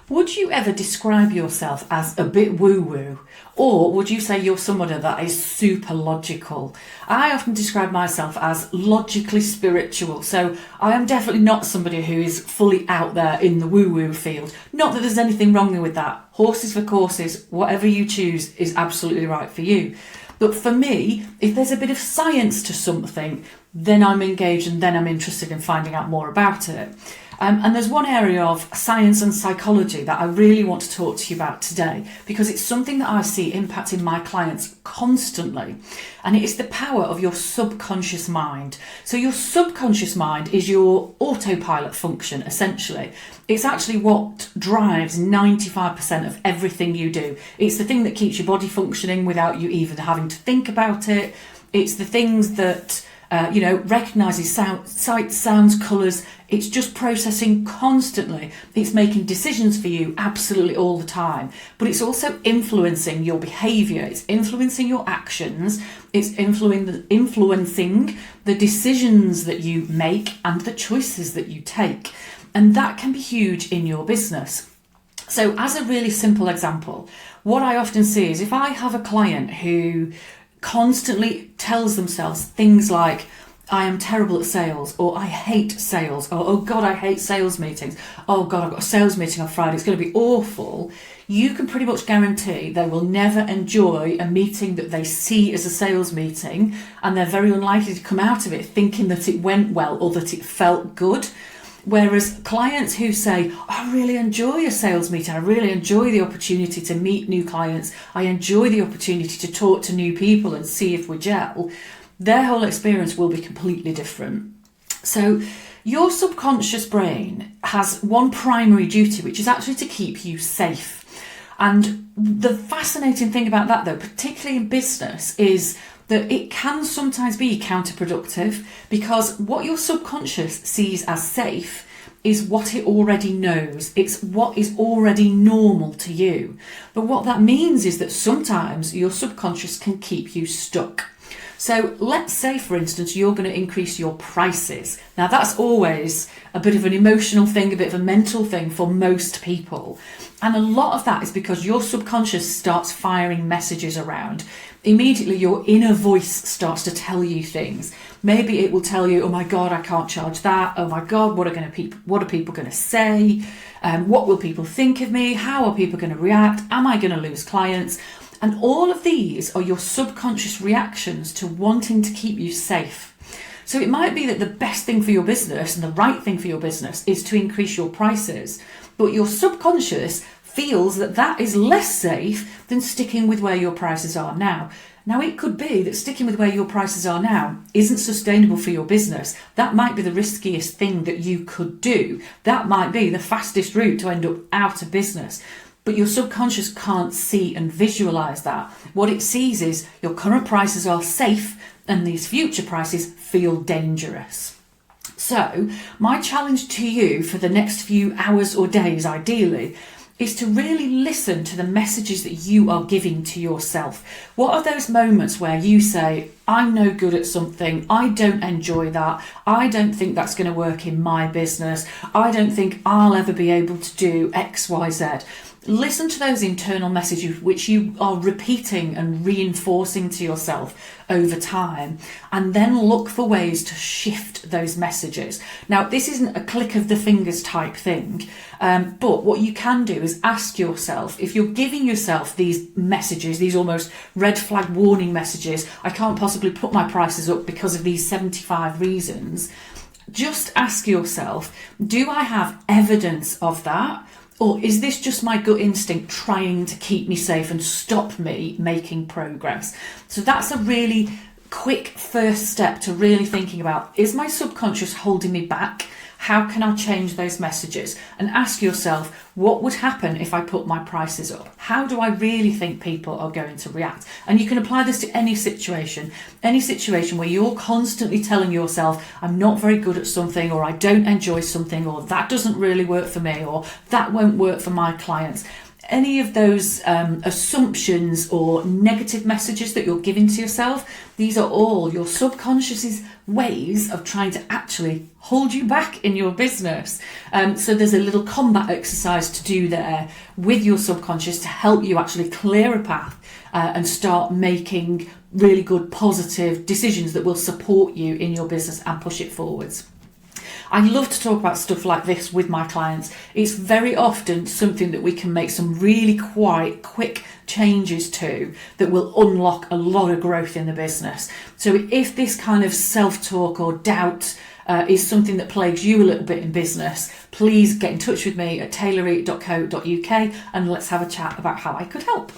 Would you ever describe yourself as a bit woo-woo? Or would you say you're somebody that is super logical? I often describe myself as logically spiritual. So I am definitely not somebody who is fully out there in the woo-woo field. Not that there's anything wrong with that. Horses for courses, whatever you choose is absolutely right for you. But for me, if there's a bit of science to something, then I'm engaged and then I'm interested in finding out more about it. And there's one area of science and psychology that I really want to talk to you about today, because it's something that I see impacting my clients constantly, and it is the power of your subconscious mind. So your subconscious mind is your autopilot function, essentially. It's actually what drives 95% of everything you do. It's the thing that keeps your body functioning without you even having to think about it. It's the things that recognises sights, sounds, colours. It's just processing constantly. It's making decisions for you absolutely all the time. But it's also influencing your behaviour. It's influencing your actions. It's influencing the decisions that you make and the choices that you take. And that can be huge in your business. So as a really simple example, what I often see is if I have a client who constantly tells themselves things like, I am terrible at sales, or I hate sales, or oh God, I hate sales meetings. Oh God, I've got a sales meeting on Friday, it's going to be awful. You can pretty much guarantee they will never enjoy a meeting that they see as a sales meeting, and they're very unlikely to come out of it thinking that it went well or that it felt good. Whereas clients who say, I really enjoy a sales meeting, I really enjoy the opportunity to meet new clients, I enjoy the opportunity to talk to new people and see if we gel, their whole experience will be completely different. So your subconscious brain has one primary duty, which is actually to keep you safe. And the fascinating thing about that, though, particularly in business, is that it can sometimes be counterproductive, because what your subconscious sees as safe is what it already knows. It's what is already normal to you. But what that means is that sometimes your subconscious can keep you stuck. So let's say, for instance, you're going to increase your prices. Now, that's always a bit of an emotional thing, a bit of a mental thing for most people. And a lot of that is because your subconscious starts firing messages around. Immediately, your inner voice starts to tell you things. Maybe it will tell you, oh my God, I can't charge that. Oh my God, what are people going to say? What will people think of me? How are people going to react? Am I going to lose clients? And all of these are your subconscious reactions to wanting to keep you safe. So it might be that the best thing for your business and the right thing for your business is to increase your prices, but your subconscious feels that that is less safe than sticking with where your prices are now. Now, it could be that sticking with where your prices are now isn't sustainable for your business. That might be the riskiest thing that you could do. That might be the fastest route to end up out of business. But your subconscious can't see and visualize that. What it sees is your current prices are safe and these future prices feel dangerous. So my challenge to you for the next few hours or days, ideally, is to really listen to the messages that you are giving to yourself. What are those moments where you say, I'm no good at something, I don't enjoy that, I don't think that's going to work in my business, I don't think I'll ever be able to do X, Y, Z. Listen to those internal messages which you are repeating and reinforcing to yourself over time, and then look for ways to shift those messages. Now, this isn't a click of the fingers type thing, but what you can do is ask yourself, if you're giving yourself these messages, these almost red flag warning messages, I can't possibly put my prices up because of these 75 reasons, just ask yourself, do I have evidence of that? Or is this just my gut instinct trying to keep me safe and stop me making progress? So that's a really quick first step to really thinking about, is my subconscious holding me back? How can I change those messages? And ask yourself, what would happen if I put my prices up? How do I really think people are going to react? And you can apply this to any situation where you're constantly telling yourself, I'm not very good at something, or I don't enjoy something, or that doesn't really work for me, or that won't work for my clients. any of those assumptions or negative messages that you're giving to yourself, these are all your subconscious's ways of trying to actually hold you back in your business. So there's a little combat exercise to do there with your subconscious to help you actually clear a path and start making really good positive decisions that will support you in your business and push it forwards. I love to talk about stuff like this with my clients. It's very often something that we can make some really quite quick changes to that will unlock a lot of growth in the business. So if this kind of self-talk or doubt is something that plagues you a little bit in business, please get in touch with me at taylorie.co.uk and let's have a chat about how I could help.